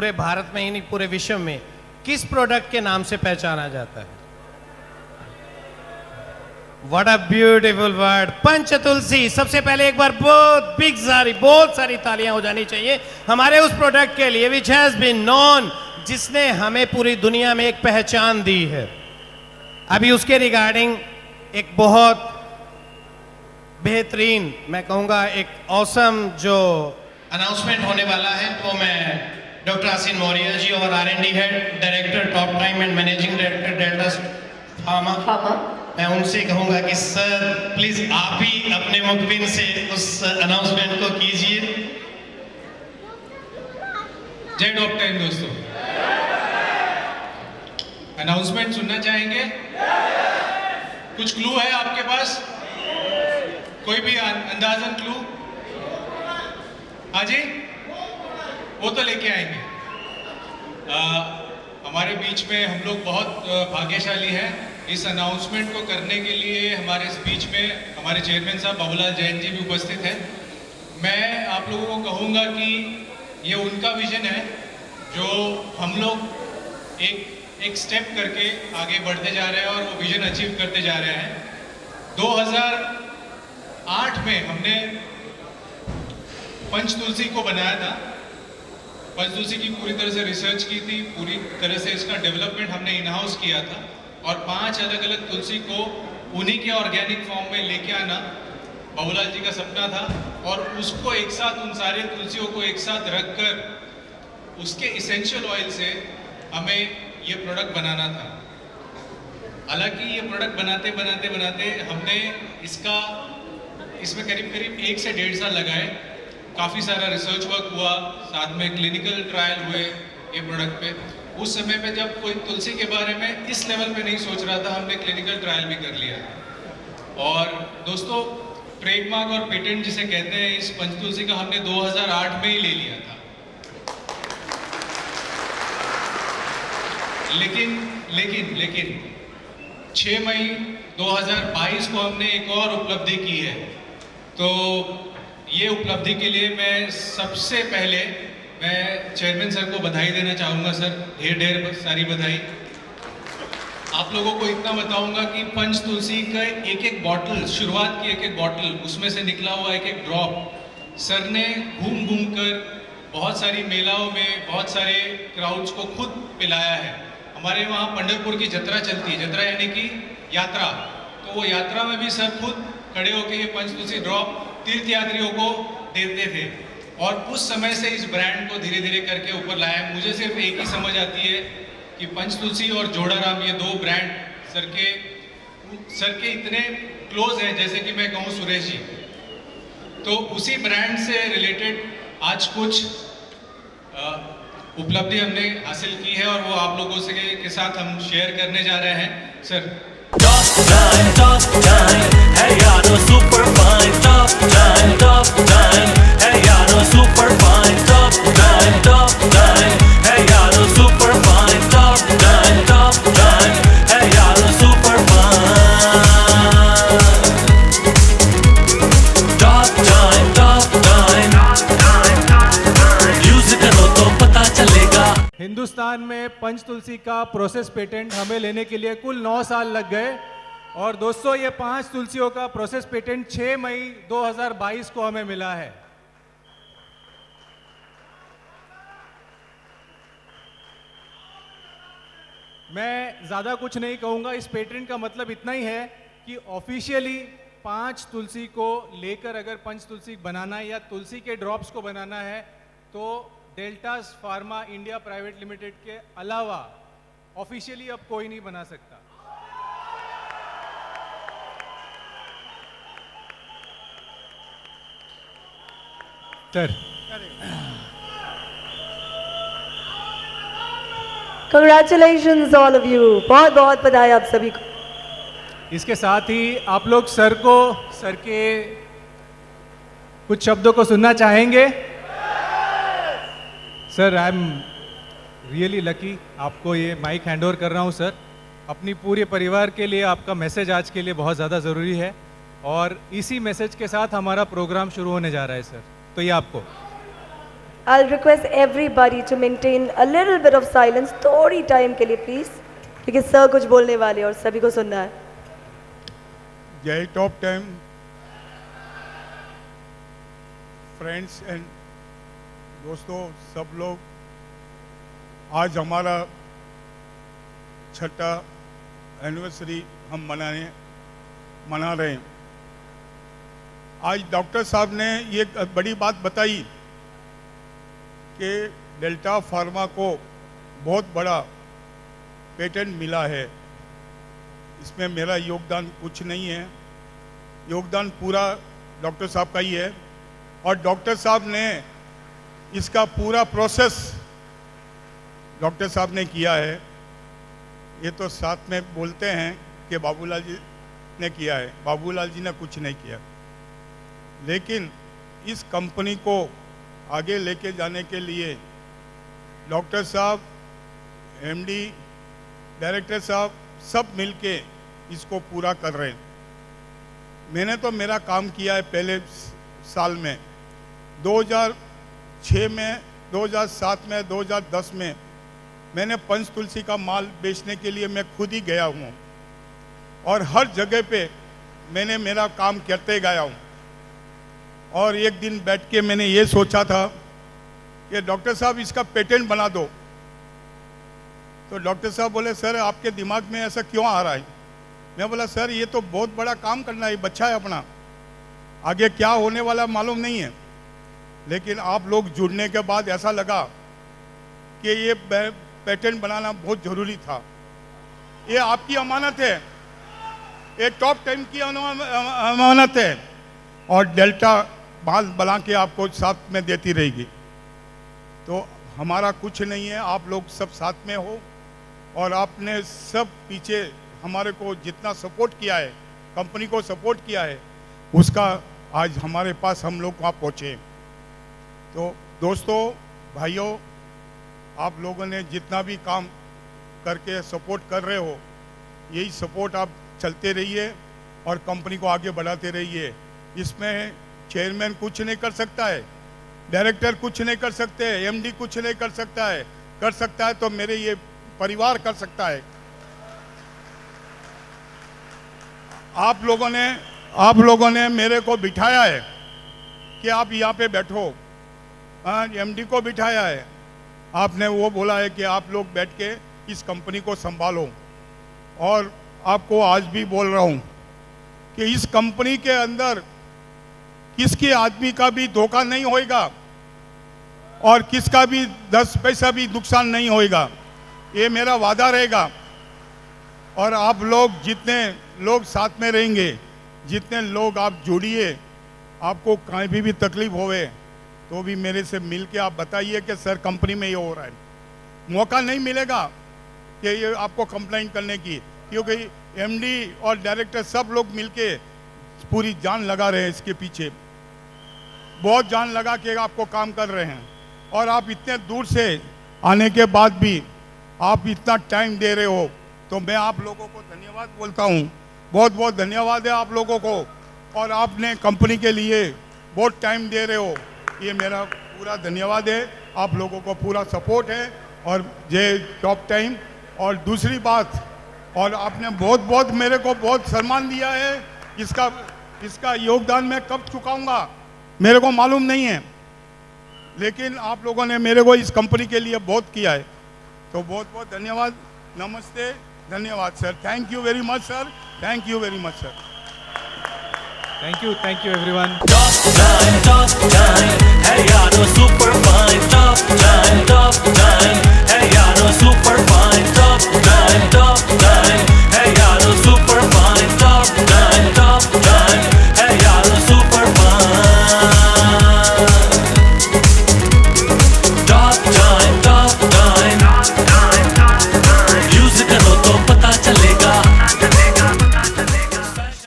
पूरे भारत में ही नहीं पूरे विश्व में किस प्रोडक्ट के नाम से पहचाना जाता है? What a beautiful word, पंचतुलसी। सबसे पहले एक बार बहुत सारी तालियां हो जानी चाहिए हमारे उस प्रोडक्ट के लिए which has been known, जिसने हमें पूरी दुनिया में एक पहचान दी है। अभी उसके रिगार्डिंग एक बहुत बेहतरीन, मैं कहूंगा एक ऑसम जो अनाउंसमेंट होने वाला है, तो मैं डॉक्टर आसिन मौर्य जी और R&D head, director top time and managing director delta pharma, मैं उनसे कहूंगा कि सर प्लीज आप ही अपने मुखबिन से उस अनाउंसमेंट को कीजिए। जय टॉप टाइम दोस्तों, अनाउंसमेंट सुनना चाहेंगे? कुछ क्लू है आपके पास? कोई भी अंदाजन क्लू? हाँ जी, वो तो लेके आएंगे। हमारे बीच में हम लोग बहुत भाग्यशाली हैं। इस अनाउंसमेंट को करने के लिए हमारे इस बीच में हमारे चेयरमैन साहब बाबूलाल जैन जी भी उपस्थित हैं। मैं आप लोगों को कहूँगा कि ये उनका विजन है जो हम लोग एक स्टेप करके आगे बढ़ते जा रहे हैं और वो विजन अचीव करते जा रहे हैं। 2008 में हमने पंचतुलसी को बनाया था। पंचतुलसी की पूरी तरह से रिसर्च की थी, पूरी तरह से इसका डेवलपमेंट हमने इन हाउस किया था और 5 अलग अलग तुलसी को उन्हीं के ऑर्गेनिक फॉर्म में लेके आना बाबूलाल जी का सपना था और उसको एक साथ, उन सारे तुलसियों को एक साथ रखकर उसके इसेंशियल ऑयल से हमें ये प्रोडक्ट बनाना था। हालांकि ये प्रोडक्ट बनाते हमने इसमें करीब 1 से 1.5 साल लगाए। काफ़ी सारा रिसर्च वर्क हुआ, साथ में क्लिनिकल ट्रायल हुए ये प्रोडक्ट पे। उस समय पे जब कोई तुलसी के बारे में इस लेवल पे नहीं सोच रहा था, हमने क्लिनिकल ट्रायल भी कर लिया। और दोस्तों, ट्रेडमार्क और पेटेंट जिसे कहते हैं, इस पंचतुलसी का हमने 2008 में ही ले लिया था। लेकिन 6 मई 2022 को हमने एक और उपलब्धि की है। तो ये उपलब्धि के लिए मैं सबसे पहले चेयरमैन सर को बधाई देना चाहूँगा। सर ढेर सारी बधाई। आप लोगों को इतना बताऊंगा कि पंचतुलसी का एक बॉटल, शुरुआत की एक बॉटल, उसमें से निकला हुआ एक ड्रॉप सर ने घूम कर बहुत सारी मेलाओं में बहुत सारे क्राउड्स को खुद पिलाया है। हमारे वहाँ पंढरपुर की जत्रा चलती है, जत्रा यानी कि यात्रा, तो वो यात्रा में भी सर खुद खड़े होकर ये पंचतुलसी ड्रॉप तीर्थ यात्रियों को देते थे और उस समय से इस ब्रांड को धीरे धीरे करके ऊपर लाया। मुझे सिर्फ एक ही समझ आती है कि पंचतुलसी और जोड़ाराम, ये 2 ब्रांड सर के इतने क्लोज हैं, जैसे कि मैं कहूँ सुरेश जी। तो उसी ब्रांड से रिलेटेड आज कुछ उपलब्धि हमने हासिल की है और वो आप लोगों से के साथ हम शेयर करने जा रहे हैं। सर top time, hey यारो super fine, top time, hey यारो super fine, top time, hey यारो super fine, top time, hey यारो super fine, top time, use करो तो पता चलेगा। हिंदुस्तान में पंचतुलसी का प्रोसेस पेटेंट हमें लेने के लिए कुल 9 साल लग गए और दोस्तों ये 5 तुलसियों का प्रोसेस पेटेंट 6 मई 2022 को हमें मिला है। मैं ज़्यादा कुछ नहीं कहूँगा। इस पेटेंट का मतलब इतना ही है कि ऑफिशियली 5 तुलसी को लेकर अगर पंचतुलसी बनाना है या तुलसी के ड्रॉप्स को बनाना है तो delta pharma India private limited के अलावा ऑफिशियली अब कोई नहीं बना सकता। Sir Congratulations all of you, बहुत बहुत बधाई आप सभी को। इसके साथ ही आप लोग सर के कुछ शब्दों को सुनना चाहेंगे? Sir I am really lucky, आपको ये माइक हैंड ओवर कर रहा हूँ सर। अपनी पूरे परिवार के लिए आपका मैसेज आज के लिए बहुत ज़्यादा ज़रूरी है और इसी मैसेज के साथ हमारा प्रोग्राम शुरू होने जा रहा है सर। तो ये आपको I'll request everybody to maintain a little bit of silence, थोड़ी टाइम के लिए प्लीज, क्योंकि सर कुछ बोलने वाले हैं और सभी को सुनना है. जय टॉप टाइम फ्रेंड्स एंड दोस्तों, सब लोग, आज हमारा 6ठा एनिवर्सरी हम मना रहे हैं. आज डॉक्टर साहब ने ये बड़ी बात बताई कि डेल्टा फार्मा को बहुत बड़ा पेटेंट मिला है. इसमें मेरा योगदान कुछ नहीं है, योगदान पूरा डॉक्टर साहब का ही है. और डॉक्टर साहब ने इसका पूरा प्रोसेस डॉक्टर साहब ने किया है. ये तो साथ में बोलते हैं कि बाबूलाल जी ने किया है, बाबूलाल जी ने कुछ नहीं किया. लेकिन इस कंपनी को आगे लेके जाने के लिए डॉक्टर साहब, एमडी, डायरेक्टर साहब सब मिलके इसको पूरा कर रहे हैं. मैंने तो मेरा काम किया है पहले साल में, 2006 में, 2007 में, 2010 में मैंने पंचतुलसी का माल बेचने के लिए मैं खुद ही गया हूँ और हर जगह पे मैंने मेरा काम करते गया हूँ. और एक दिन बैठ के मैंने ये सोचा था कि डॉक्टर साहब इसका पेटेंट बना दो. तो डॉक्टर साहब बोले, सर आपके दिमाग में ऐसा क्यों आ रहा है? मैं बोला, सर ये तो बहुत बड़ा काम करना है, बच्चा है अपना, आगे क्या होने वाला मालूम नहीं है. लेकिन आप लोग जुड़ने के बाद ऐसा लगा कि ये पेटेंट बनाना बहुत ज़रूरी था. ये आपकी अमानत है, ये टॉप टाइम की अमानत है और डेल्टा माल बना के आपको साथ में देती रहेगी. तो हमारा कुछ नहीं है, आप लोग सब साथ में हो और आपने सब पीछे हमारे को जितना सपोर्ट किया है, कंपनी को सपोर्ट किया है, उसका आज हमारे पास हम लोग वहाँ पहुँचे. तो दोस्तों, भाइयों, आप लोगों ने जितना भी काम करके सपोर्ट कर रहे हो, यही सपोर्ट आप चलते रहिए और कंपनी को आगे बढ़ाते रहिए. इसमें चेयरमैन कुछ नहीं कर सकता है, डायरेक्टर कुछ नहीं कर सकते, एमडी कुछ नहीं कर सकता है. कर सकता है तो मेरे ये परिवार कर सकता है. आप लोगों ने मेरे को बिठाया है कि आप यहाँ पे बैठो. एमडी को बिठाया है, आपने वो बोला है कि आप लोग बैठ के इस कंपनी को संभालो. और आपको आज भी बोल रहा हूँ कि इस कंपनी के अंदर किसके आदमी का भी धोखा नहीं होएगा और किसका भी 10 पैसा भी नुकसान नहीं होएगा. ये मेरा वादा रहेगा. और आप लोग जितने लोग साथ में रहेंगे, जितने लोग आप जुड़िए, आपको कहीं भी तकलीफ होवे तो भी मेरे से मिल के आप बताइए कि सर कंपनी में ये हो रहा है. मौका नहीं मिलेगा कि ये आपको कंप्लेंट करने की, क्योंकि एमडी और डायरेक्टर सब लोग मिलके पूरी जान लगा रहे हैं इसके पीछे, बहुत जान लगा के आपको काम कर रहे हैं. और आप इतने दूर से आने के बाद भी आप इतना टाइम दे रहे हो, तो मैं आप लोगों को धन्यवाद बोलता हूँ. बहुत बहुत धन्यवाद है आप लोगों को. और आपने कंपनी के लिए बहुत टाइम दे रहे हो, ये मेरा पूरा धन्यवाद है. आप लोगों को पूरा सपोर्ट है और जय टॉप टाइम. और दूसरी बात, और आपने बहुत बहुत मेरे को बहुत सम्मान दिया है, इसका योगदान मैं कब चुकाऊंगा मेरे को मालूम नहीं है, लेकिन आप लोगों ने मेरे को इस कंपनी के लिए बहुत किया है. तो बहुत बहुत धन्यवाद. नमस्ते, धन्यवाद sir. Thank you very much sir. Thank you very much sir. Thank you everyone. Top time है यारो